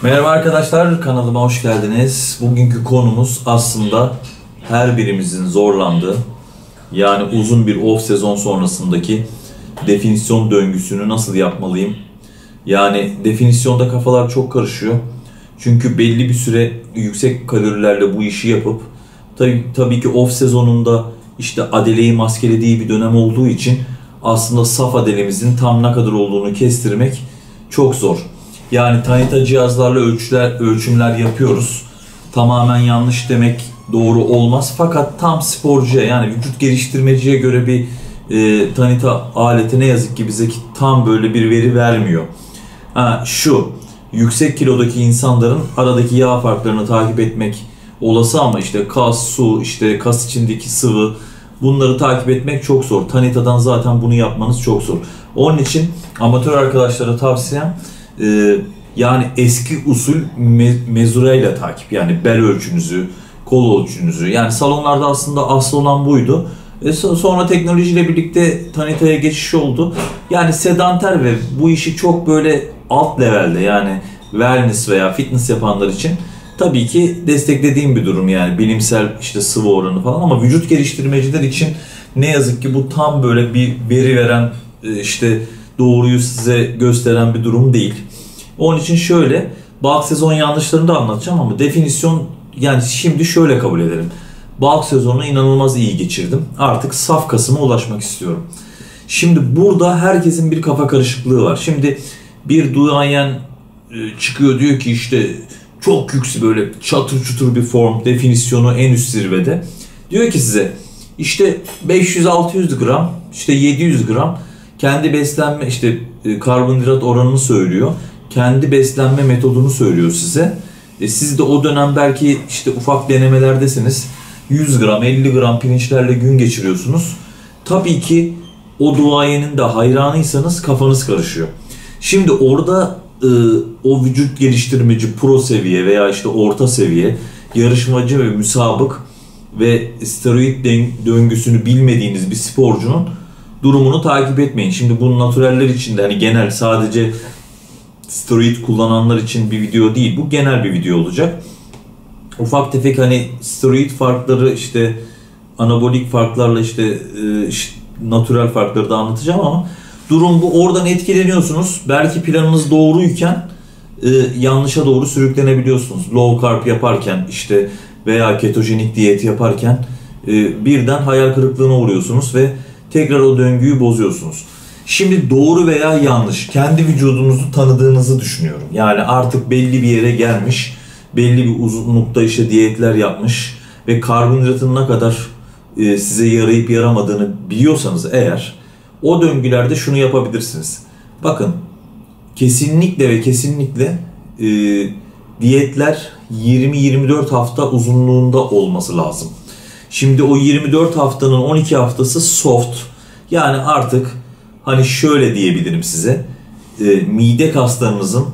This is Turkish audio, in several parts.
Merhaba arkadaşlar, kanalıma hoş geldiniz. Bugünkü konumuz aslında her birimizin zorlandığı, yani uzun bir off sezon sonrasındaki definisyon döngüsünü nasıl yapmalıyım? Yani definisyonda kafalar çok karışıyor. Çünkü belli bir süre yüksek kalorilerle bu işi yapıp tabii ki off sezonunda işte adeleyi maskelediği bir dönem olduğu için aslında saf adelemizin tam ne kadar olduğunu kestirmek çok zor. Yani Tanita cihazlarla ölçümler yapıyoruz. Tamamen yanlış demek doğru olmaz. Fakat tam sporcuya, yani vücut geliştirmeciye göre bir Tanita aleti ne yazık ki bize tam böyle bir veri vermiyor. Yüksek kilodaki insanların aradaki yağ farklarını takip etmek olası ama işte kas, su, işte kas içindeki sıvı, bunları takip etmek çok zor. Tanita'dan zaten bunu yapmanız çok zor. Onun için amatör arkadaşlara tavsiyem yani eski usul mezureyle takip, yani bel ölçünüzü, kol ölçünüzü, yani salonlarda aslında asıl olan buydu. Sonra teknolojiyle birlikte Tanita'ya geçiş oldu. Yani sedanter ve bu işi çok böyle alt levelde, yani wellness veya fitness yapanlar için tabii ki desteklediğim bir durum, yani bilimsel işte sıvı oranı falan, ama vücut geliştirmeciler için ne yazık ki bu tam böyle bir veri veren, işte doğruyu size gösteren bir durum değil. Onun için şöyle, bulk sezon yanlışlarını da anlatacağım ama definisyon, yani şimdi şöyle kabul edelim. Bulk sezonunu inanılmaz iyi geçirdim. Artık saf kasıma ulaşmak istiyorum. Şimdi burada herkesin bir kafa karışıklığı var. Şimdi bir duayen çıkıyor, diyor ki işte çok yüksek, böyle çatır çutur bir form, definisyonu en üst zirvede. Diyor ki size işte 500-600 gram, işte 700 gram kendi beslenme, işte karbonhidrat oranını söylüyor. Kendi beslenme metodunu söylüyor size. Siz de o dönem belki işte ufak denemelerdesiniz. 100 gram, 50 gram pirinçlerle gün geçiriyorsunuz. Tabii ki o duayenin de hayranıysanız kafanız karışıyor. Şimdi orada o vücut geliştirmeci pro seviye veya işte orta seviye yarışmacı ve müsabık ve steroid döngüsünü bilmediğiniz bir sporcunun durumunu takip etmeyin. Şimdi bu naturaller için de, hani genel, sadece steroid kullananlar için bir video değil, bu genel bir video olacak. Ufak tefek hani steroid farkları, işte anabolik farklarla işte natural farkları da anlatacağım ama durum bu. Oradan etkileniyorsunuz. Belki planınız doğruyken yanlışa doğru sürüklenebiliyorsunuz. Low carb yaparken işte veya ketojenik diyet yaparken birden hayal kırıklığına uğruyorsunuz ve tekrar o döngüyü bozuyorsunuz. Şimdi doğru veya yanlış, kendi vücudunuzu tanıdığınızı düşünüyorum. Yani artık belli bir yere gelmiş, belli bir uzunlukta işte diyetler yapmış ve karbonhidratın ne kadar size yarayıp yaramadığını biliyorsanız eğer, o döngülerde şunu yapabilirsiniz. Bakın, kesinlikle ve kesinlikle diyetler 20-24 hafta uzunluğunda olması lazım. Şimdi o 24 haftanın 12 haftası soft, yani artık hani şöyle diyebilirim size, mide kaslarınızın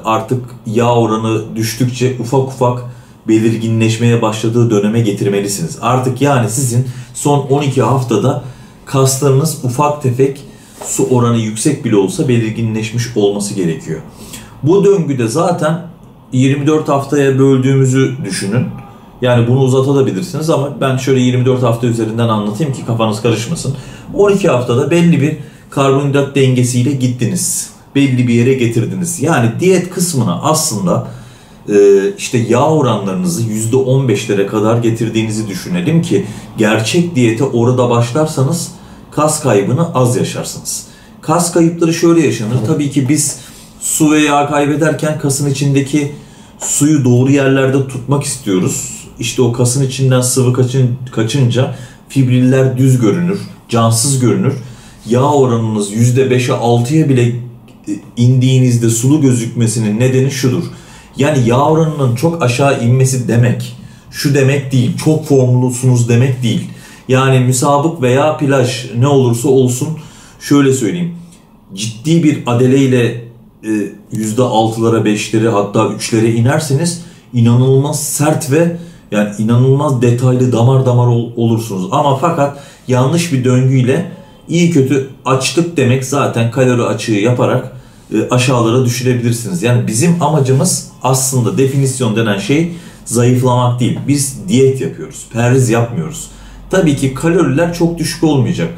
artık yağ oranı düştükçe ufak ufak belirginleşmeye başladığı döneme getirmelisiniz. Artık yani sizin son 12 haftada kaslarınız ufak tefek, su oranı yüksek bile olsa belirginleşmiş olması gerekiyor. Bu döngüde zaten 24 haftaya böldüğümüzü düşünün. Yani bunu uzatabilirsiniz ama ben şöyle 24 hafta üzerinden anlatayım ki kafanız karışmasın. 12 haftada belli bir karbonhidrat dengesiyle gittiniz. Belli bir yere getirdiniz. Yani diyet kısmına aslında işte yağ oranlarınızı %15'lere kadar getirdiğinizi düşünelim ki gerçek diyete orada başlarsanız kas kaybını az yaşarsınız. Kas kayıpları şöyle yaşanır. Tabii ki biz su ve yağ kaybederken kasın içindeki suyu doğru yerlerde tutmak istiyoruz. İşte o kasın içinden sıvı kaçınca fibriller düz görünür, cansız görünür. Yağ oranınız %5'e 6'ya bile indiğinizde sulu gözükmesinin nedeni şudur. Yani yağ oranının çok aşağı inmesi demek şu demek değil, çok formlusunuz demek değil. Yani müsabık veya plaj ne olursa olsun, şöyle söyleyeyim, ciddi bir adeleyle %6'lara, 5'lere, hatta 3'lere inerseniz inanılmaz sert ve yani inanılmaz detaylı, damar damar olursunuz. Ama fakat yanlış bir döngüyle iyi kötü açlık demek zaten kalori açığı yaparak aşağılara düşürebilirsiniz. Yani bizim amacımız aslında definisyon denen şey zayıflamak değil. Biz diyet yapıyoruz, perhiz yapmıyoruz. Tabii ki kaloriler çok düşük olmayacak.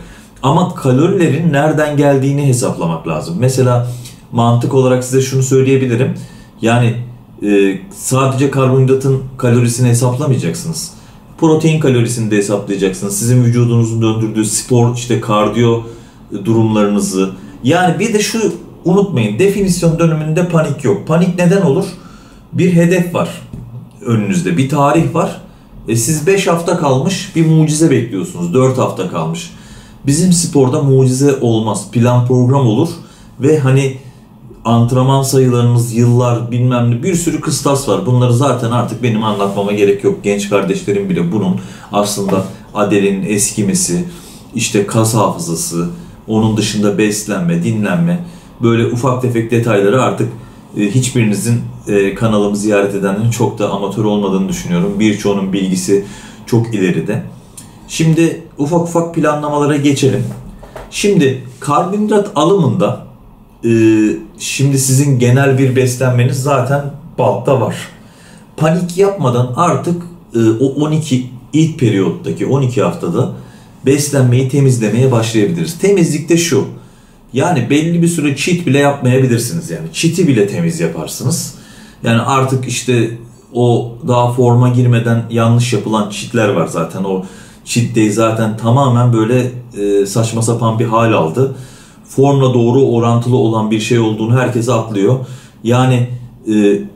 Ama kalorilerin nereden geldiğini hesaplamak lazım. Mesela mantık olarak size şunu söyleyebilirim. Yani sadece karbonhidratın kalorisini hesaplamayacaksınız. Protein kalorisini de hesaplayacaksınız. Sizin vücudunuzun döndürdüğü spor, işte kardiyo durumlarınızı. Yani bir de şu unutmayın, definisyon döneminde panik yok. Panik neden olur? Bir hedef var önünüzde, bir tarih var. Siz 5 hafta kalmış bir mucize bekliyorsunuz. 4 hafta kalmış. Bizim sporda mucize olmaz. Plan program olur ve hani antrenman sayılarınız, yıllar bilmem ne bir sürü kıstas var. Bunları zaten artık benim anlatmama gerek yok. Genç kardeşlerim bile bunun aslında adelenin eskimesi, işte kas hafızası, onun dışında beslenme, dinlenme, böyle ufak tefek detayları artık hiçbirinizin kanalımı ziyaret edenlerin çok da amatör olmadığını düşünüyorum. Birçoğunun bilgisi çok ileride. Şimdi ufak ufak planlamalara geçelim. Şimdi karbonhidrat alımında şimdi sizin genel bir beslenmeniz zaten baltta var. Panik yapmadan artık o 12 ilk periyottaki 12 haftada beslenmeyi temizlemeye başlayabiliriz. Temizlik de şu. Yani belli bir süre cheat bile yapmayabilirsiniz. Yani cheat'i bile temiz yaparsınız. Yani artık işte o daha forma girmeden yanlış yapılan cheat'ler var zaten. O cheat day zaten tamamen böyle saçma sapan bir hal aldı. Formla doğru orantılı olan bir şey olduğunu herkes atlıyor. Yani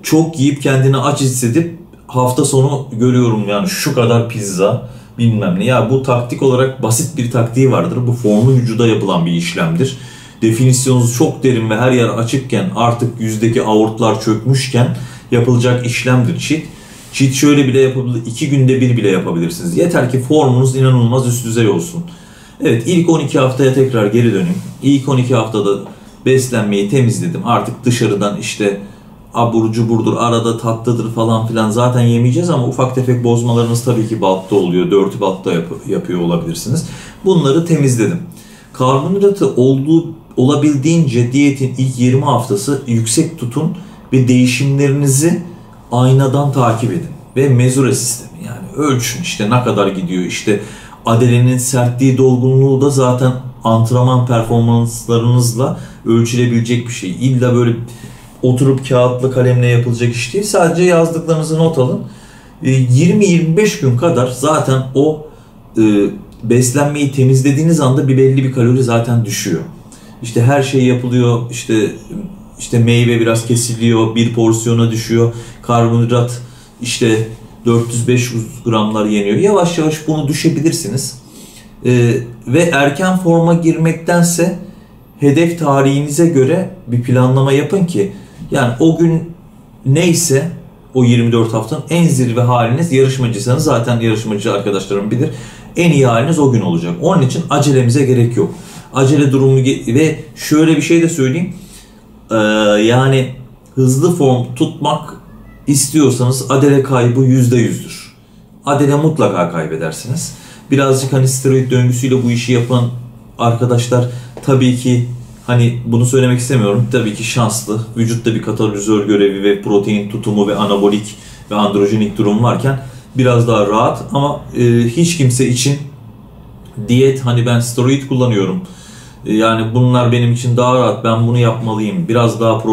çok yiyip kendini aç hissedip hafta sonu görüyorum yani şu kadar pizza bilmem ne. Ya bu taktik olarak basit bir taktiği vardır. Bu formlu vücuda yapılan bir işlemdir. Definisyonunuz çok derin ve her yer açıkken artık yüzdeki aortlar çökmüşken yapılacak işlemdir cheat. Cheat şöyle bile yapabilir, 2 günde bir bile yapabilirsiniz. Yeter ki formunuz inanılmaz üst düzey olsun. Evet, ilk 12 haftaya tekrar geri döneyim. İlk 12 haftada beslenmeyi temizledim. Artık dışarıdan işte abur cuburdur, arada tatlıdır falan filan zaten yemeyeceğiz ama ufak tefek bozmalarınız tabii ki bulk'ta oluyor. Dirty bulk'ta yapıyor olabilirsiniz. Bunları temizledim. Karbonhidratı olabildiğince diyetin ilk 20 haftası yüksek tutun ve değişimlerinizi aynadan takip edin. Ve mezure sistemi, yani ölçün işte ne kadar gidiyor, işte adelenin sertliği, dolgunluğu da zaten antrenman performanslarınızla ölçülebilecek bir şey. İlla böyle oturup kağıtla kalemle yapılacak iş değil. Sadece yazdıklarınızı not alın. 20-25 gün kadar zaten o beslenmeyi temizlediğiniz anda belli bir kalori zaten düşüyor. İşte her şey yapılıyor. İşte meyve biraz kesiliyor, bir porsiyona düşüyor. Karbonhidrat işte 400-500 gramlar yeniyor. Yavaş yavaş bunu düşebilirsiniz. Ve erken forma girmektense hedef tarihinize göre bir planlama yapın ki yani o gün neyse o 24 haftanın en zirve haliniz, yarışmacıysanız zaten yarışmacı arkadaşlarım bilir, en iyi haliniz o gün olacak. Onun için acelemize gerek yok. Acele durumu ve şöyle bir şey de söyleyeyim. Yani hızlı form tutmak istiyorsanız adele kaybı %100'dür. Adele mutlaka kaybedersiniz. Birazcık hani steroid döngüsüyle bu işi yapan arkadaşlar tabii ki hani bunu söylemek istemiyorum. Tabii ki şanslı. Vücutta bir katalizör görevi ve protein tutumu ve anabolik ve androjenik durum varken biraz daha rahat ama hiç kimse için diyet hani ben steroid kullanıyorum. Yani bunlar benim için daha rahat. Ben bunu yapmalıyım. Biraz daha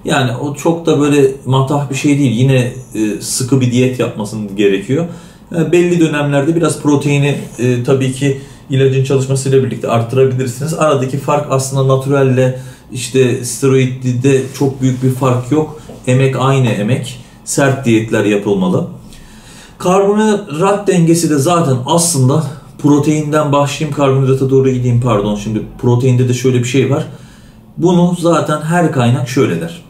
yani o çok da böyle matah bir şey değil. Yine sıkı bir diyet yapmasın gerekiyor. Belli dönemlerde biraz proteini tabii ki ilacın çalışmasıyla birlikte arttırabilirsiniz. Aradaki fark aslında naturalle işte steroidde çok büyük bir fark yok. Emek aynı emek. Sert diyetler yapılmalı. Karbonhidrat dengesi de zaten aslında proteinden başlayayım, karbonhidrata doğru gideyim pardon. Şimdi proteinde de şöyle bir şey var. Bunu zaten her kaynak şöyle der.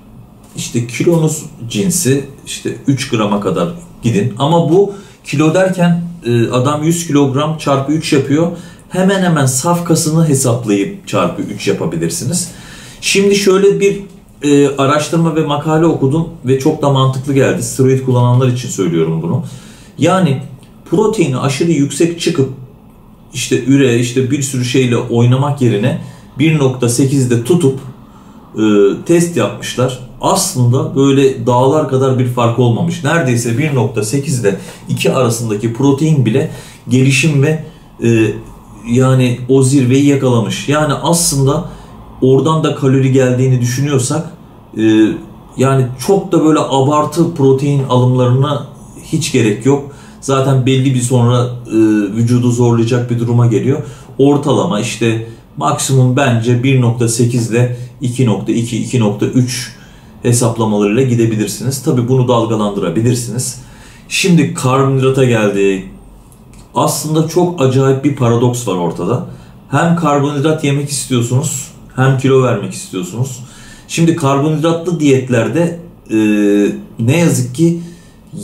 İşte kilonuz cinsi işte 3 grama kadar gidin. Ama bu kilo derken adam 100 kilogram çarpı 3 yapıyor. Hemen hemen saf kasını hesaplayıp çarpı 3 yapabilirsiniz. Şimdi şöyle bir araştırma ve makale okudum ve çok da mantıklı geldi. Steroid kullananlar için söylüyorum bunu. Yani proteini aşırı yüksek çıkıp işte üre işte bir sürü şeyle oynamak yerine 1.8'de tutup test yapmışlar. Aslında böyle dağlar kadar bir fark olmamış. Neredeyse 1.8 ile 2 arasındaki protein bile gelişim ve yani o zirveyi yakalamış. Yani aslında oradan da kalori geldiğini düşünüyorsak yani çok da böyle abartı protein alımlarına hiç gerek yok. Zaten belli bir sonra vücudu zorlayacak bir duruma geliyor. Ortalama işte maksimum bence 1.8 ile 2.2, 2.3 hesaplamalarıyla gidebilirsiniz. Tabi bunu dalgalandırabilirsiniz. Şimdi karbonhidrata geldi. Aslında çok acayip bir paradoks var ortada. Hem karbonhidrat yemek istiyorsunuz hem kilo vermek istiyorsunuz. Şimdi karbonhidratlı diyetlerde ne yazık ki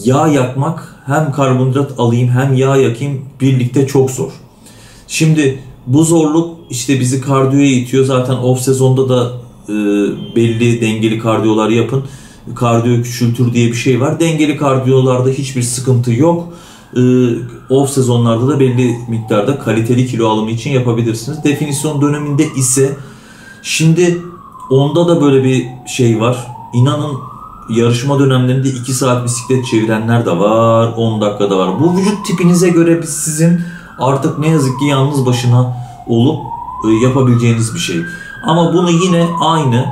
yağ yakmak, hem karbonhidrat alayım hem yağ yakayım birlikte çok zor. Şimdi bu zorluk işte bizi kardiyoya itiyor. Zaten off sezonda da belli dengeli kardiyolar yapın. Kardiyo küçültür diye bir şey var. Dengeli kardiyolarda hiçbir sıkıntı yok. Off sezonlarda da belli miktarda kaliteli kilo alımı için yapabilirsiniz. Definisyon döneminde ise şimdi onda da böyle bir şey var. İnanın yarışma dönemlerinde 2 saat bisiklet çevirenler de var, 10 dakikada var. Bu vücut tipinize göre sizin artık ne yazık ki yalnız başına olup yapabileceğiniz bir şey. Ama bunu yine aynı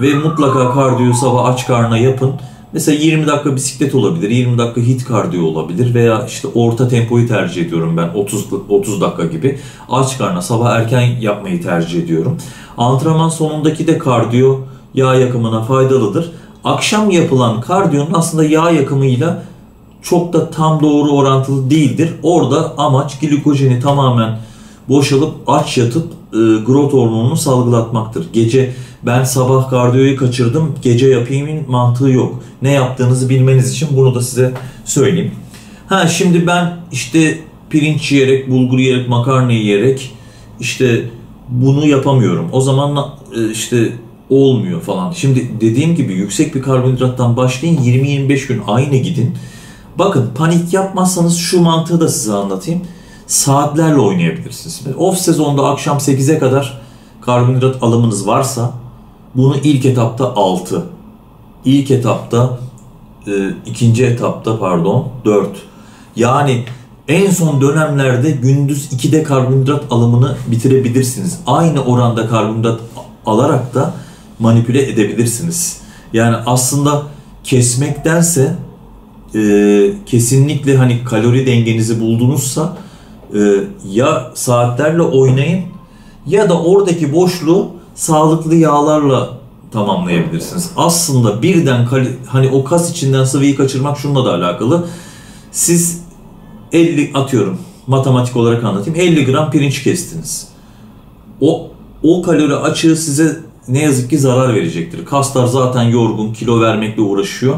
ve mutlaka kardiyo sabah aç karnına yapın. Mesela 20 dakika bisiklet olabilir, 20 dakika hit kardiyo olabilir veya işte orta tempoyu tercih ediyorum ben 30 dakika gibi. Aç karnına sabah erken yapmayı tercih ediyorum. Antrenman sonundaki de kardiyo yağ yakımına faydalıdır. Akşam yapılan kardiyonun aslında yağ yakımıyla çok da tam doğru orantılı değildir. Orada amaç glikojeni tamamen boşalıp aç yatıp growth hormonunu salgılatmaktır. Gece ben sabah kardiyoyu kaçırdım, gece yapayımın mantığı yok. Ne yaptığınızı bilmeniz için bunu da size söyleyeyim. Şimdi ben işte pirinç yiyerek, bulgur yiyerek, makarna yiyerek işte bunu yapamıyorum. O zaman işte olmuyor falan. Şimdi dediğim gibi yüksek bir karbonhidrattan başlayın, 20-25 gün aynı gidin. Bakın panik yapmazsanız şu mantığı da size anlatayım. Saatlerle oynayabilirsiniz. Off sezonda akşam 8'e kadar karbonhidrat alımınız varsa bunu ilk etapta 6, ilk etapta ikinci etapta 4. Yani en son dönemlerde gündüz 2'de karbonhidrat alımını bitirebilirsiniz. Aynı oranda karbonhidrat alarak da manipüle edebilirsiniz. Yani aslında kesmektense kesinlikle hani kalori dengenizi buldunuzsa ya saatlerle oynayın ya da oradaki boşluğu sağlıklı yağlarla tamamlayabilirsiniz. Aslında birden hani o kas içinden sıvıyı kaçırmak şununla da alakalı. Siz 50 atıyorum matematik olarak anlatayım 50 gram pirinç kestiniz. O kalori açığı size ne yazık ki zarar verecektir. Kaslar zaten yorgun, kilo vermekle uğraşıyor.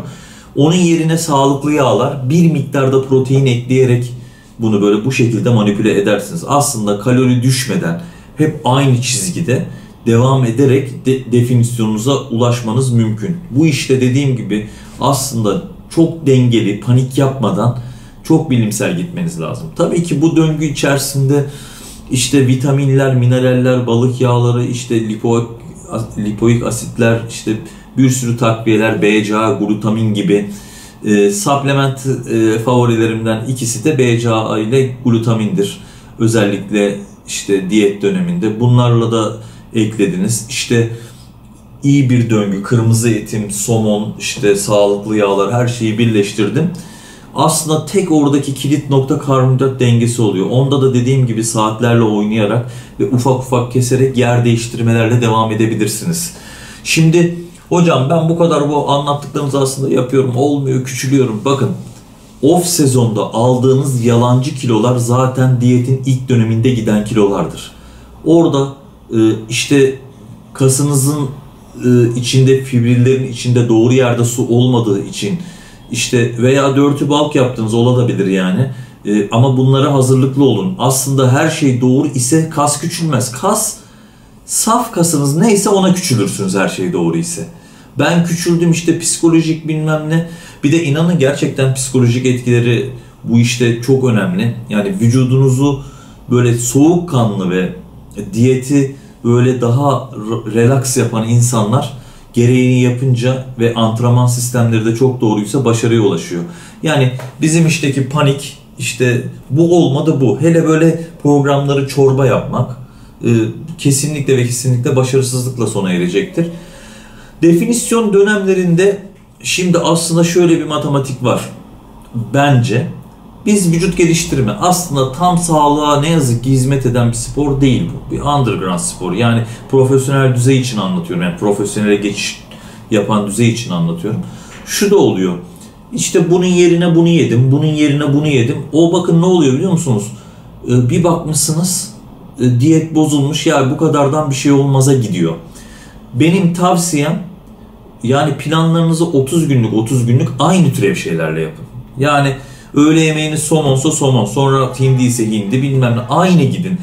Onun yerine sağlıklı yağlar, bir miktarda protein ekleyerek bunu böyle bu şekilde manipüle edersiniz. Aslında kalori düşmeden hep aynı çizgide devam ederek definisyonunuza ulaşmanız mümkün. Bu işte dediğim gibi aslında çok dengeli, panik yapmadan çok bilimsel gitmeniz lazım. Tabii ki bu döngü içerisinde işte vitaminler, mineraller, balık yağları, işte lipoik asitler, işte bir sürü takviyeler, BCA, glutamin gibi supplement favorilerimden ikisi de BCA ile glutamindir. Özellikle işte diyet döneminde bunlarla da eklediniz. İşte iyi bir döngü, kırmızı etim, somon, işte sağlıklı yağlar her şeyi birleştirdim. Aslında tek oradaki kilit nokta karbonhidrat dengesi oluyor. Onda da dediğim gibi saatlerle oynayarak ve ufak ufak keserek yer değiştirmelerle devam edebilirsiniz. Şimdi hocam ben bu kadar bu anlattıklarınızı aslında yapıyorum, olmuyor, küçülüyorum. Bakın off sezonda aldığınız yalancı kilolar zaten diyetin ilk döneminde giden kilolardır. Orada işte kasınızın içinde, fibrillerin içinde doğru yerde su olmadığı için işte veya dirty bulk yaptığınız olabilir yani. Ama bunlara hazırlıklı olun. Aslında her şey doğru ise kas küçülmez. Saf kasınız neyse ona küçülürsünüz her şey doğru ise. Ben küçüldüm işte psikolojik bilmem ne. Bir de inanın gerçekten psikolojik etkileri bu işte çok önemli. Yani vücudunuzu böyle soğukkanlı ve diyeti böyle daha relax yapan insanlar gereğini yapınca ve antrenman sistemleri de çok doğruysa başarıya ulaşıyor. Yani bizim işteki panik, işte bu olmadı bu. Hele böyle programları çorba yapmak kesinlikle ve kesinlikle başarısızlıkla sona erecektir. Definisyon dönemlerinde şimdi aslında şöyle bir matematik var. Bence biz vücut geliştirme aslında tam sağlığa ne yazık ki hizmet eden bir spor değil bu. Bir underground spor. Yani profesyonel düzey için anlatıyorum. Yani profesyonele geçiş yapan düzey için anlatıyorum. Şu da oluyor. İşte bunun yerine bunu yedim, bunun yerine bunu yedim. O bakın ne oluyor biliyor musunuz? Bir bakmışsınız diyet bozulmuş, ya bu kadardan bir şey olmaza gidiyor. Benim tavsiyem, yani planlarınızı 30 günlük aynı türev şeylerle yapın. Yani öğle yemeğiniz somonsa somon, sonra hindi ise hindi, bilmem ne, aynı gidin.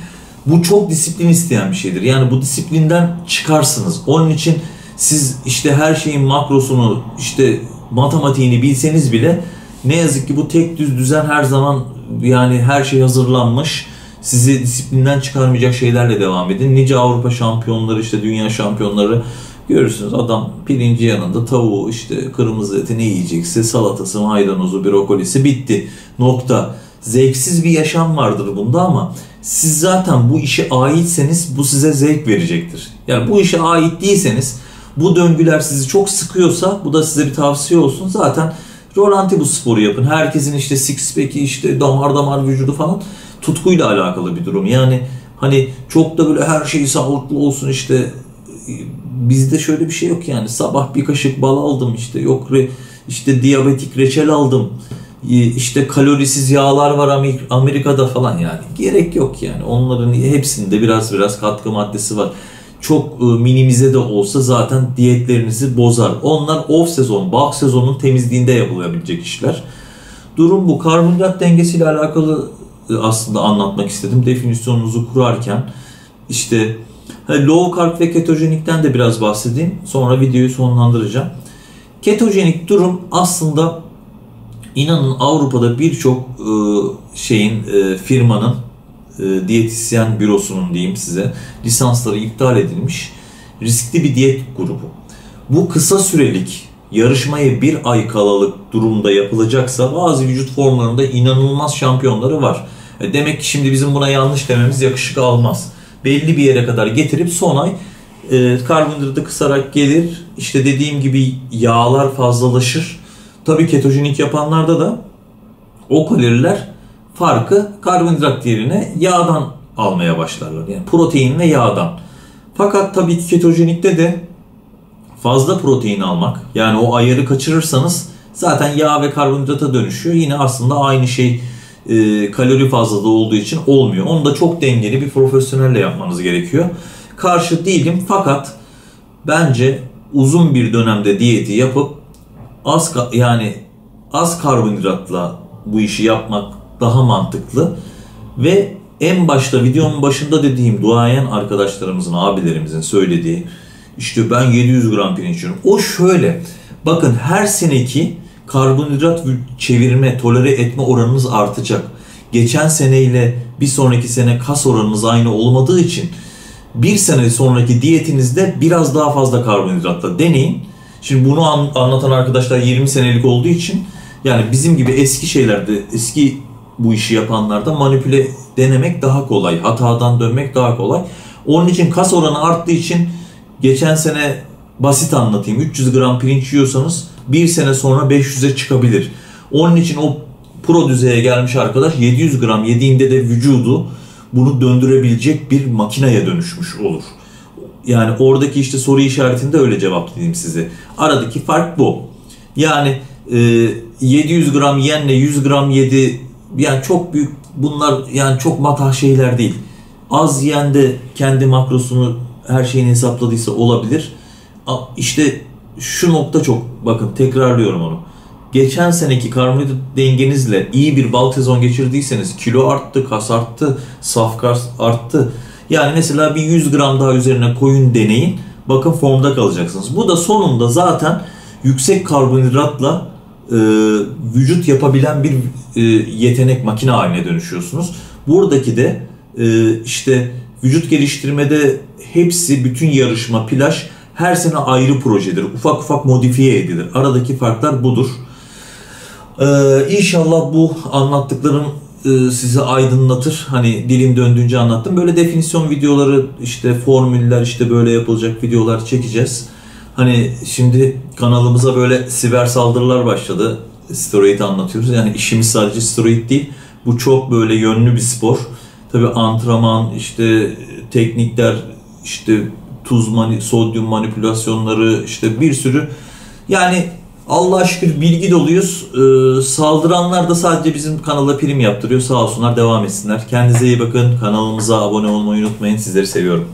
Bu çok disiplin isteyen bir şeydir. Yani bu disiplinden çıkarsınız. Onun için siz işte her şeyin makrosunu, işte matematiğini bilseniz bile ne yazık ki bu tek düzen her zaman, yani her şey hazırlanmış, sizi disiplinden çıkarmayacak şeylerle devam edin. Nice Avrupa şampiyonları, işte dünya şampiyonları görürsünüz, adam pirinci yanında tavuğu, işte kırmızı eti ne yiyecekse, salatası, maydanozu, brokolisi, bitti. Nokta. Zevksiz bir yaşam vardır bunda ama siz zaten bu işe aitseniz bu size zevk verecektir. Yani bu işe ait değilseniz, bu döngüler sizi çok sıkıyorsa, bu da size bir tavsiye olsun. Zaten rolanti bu sporu yapın. Herkesin işte six pack'i, işte damar vücudu falan tutkuyla alakalı bir durum. Yani hani çok da böyle her şey sağlıklı olsun, işte bizde şöyle bir şey yok yani. Sabah bir kaşık bal aldım, işte yok işte diyabetik reçel aldım, işte kalorisiz yağlar var Amerika'da falan, yani gerek yok yani. Onların hepsinde biraz katkı maddesi var. Çok minimize de olsa zaten diyetlerinizi bozar. Onlar off sezon, bulk sezonun temizliğinde yapılabilecek işler. Durum bu. Karbonhidrat dengesiyle alakalı aslında anlatmak istedim. Definisyonunuzu kurarken işte low carb ve ketojenikten de biraz bahsedeyim. Sonra videoyu sonlandıracağım. Ketojenik durum aslında, inanın Avrupa'da birçok firmanın, diyetisyen bürosunun diyeyim size, lisansları iptal edilmiş riskli bir diyet grubu. Bu kısa sürelik, yarışmaya bir ay kalalık durumda yapılacaksa bazı vücut formlarında inanılmaz şampiyonları var. Demek ki şimdi bizim buna yanlış dememiz yakışık almaz. Belli bir yere kadar getirip son ay karbonhidratı kısarak gelir. İşte dediğim gibi yağlar fazlalaşır. Tabii ketojenik yapanlarda da o kaloriler farkı karbonhidrat yerine yağdan almaya başlarlar. Yani protein ve yağdan. Fakat tabii ki ketojenikte de fazla protein almak, yani o ayarı kaçırırsanız zaten yağ ve karbonhidrata dönüşüyor. Yine aslında aynı şey kalori fazlalığı olduğu için olmuyor. Onu da çok dengeli bir profesyonelle yapmanız gerekiyor. Karşı değilim fakat bence uzun bir dönemde diyeti yapıp az karbonhidratla bu işi yapmak daha mantıklı ve en başta videonun başında dediğim duayen arkadaşlarımızın, abilerimizin söylediği, işte ben 700 gram pirinç yiyorum. O şöyle, bakın her seneki karbonhidrat çevirme, tolere etme oranınız artacak. Geçen seneyle bir sonraki sene kas oranınız aynı olmadığı için bir sene sonraki diyetinizde biraz daha fazla karbonhidratla deneyin. Şimdi bunu anlatan arkadaşlar 20 senelik olduğu için, yani bizim gibi eski şeylerde, eski bu işi yapanlarda manipüle denemek daha kolay. Hatadan dönmek daha kolay. Onun için kas oranı arttığı için geçen sene basit anlatayım. 300 gram pirinç yiyorsanız bir sene sonra 500'e çıkabilir. Onun için o pro düzeye gelmiş arkadaş 700 gram yediğinde de vücudu bunu döndürebilecek bir makineye dönüşmüş olur. Yani oradaki işte soru işaretinde öyle cevaplayayım size. Aradaki fark bu. Yani 700 gram yiyenle 100 gram yedi, yani çok büyük, bunlar yani çok matah şeyler değil. Az yiyen de kendi makrosunu, her şeyini hesapladıysa olabilir. İşte şu nokta çok, bakın tekrarlıyorum onu. Geçen seneki karbonhidrat dengenizle iyi bir bulk sezon geçirdiyseniz kilo arttı, kas arttı, saf kas arttı. Yani mesela bir 100 gram daha üzerine koyun deneyin. Bakın formda kalacaksınız. Bu da sonunda zaten yüksek karbonhidratla vücut yapabilen bir yetenek, makine haline dönüşüyorsunuz. Buradaki de işte vücut geliştirmede hepsi, bütün yarışma, plaj her sene ayrı projedir. Ufak ufak modifiye edilir. Aradaki farklar budur. İnşallah bu anlattıklarım sizi aydınlatır. Hani dilim döndüğünce anlattım. Böyle definisyon videoları, işte formüller, işte böyle yapılacak videolar çekeceğiz. Hani şimdi kanalımıza böyle siber saldırılar başladı. Steroid anlatıyoruz. Yani işimiz sadece steroid değil. Bu çok böyle yönlü bir spor. Tabii antrenman, işte teknikler, işte sodyum manipülasyonları, işte bir sürü. Yani Allah'a şükür bilgi doluyuz. Saldıranlar da sadece bizim kanala prim yaptırıyor. Sağ olsunlar, devam etsinler. Kendinize iyi bakın. Kanalımıza abone olmayı unutmayın. Sizleri seviyorum.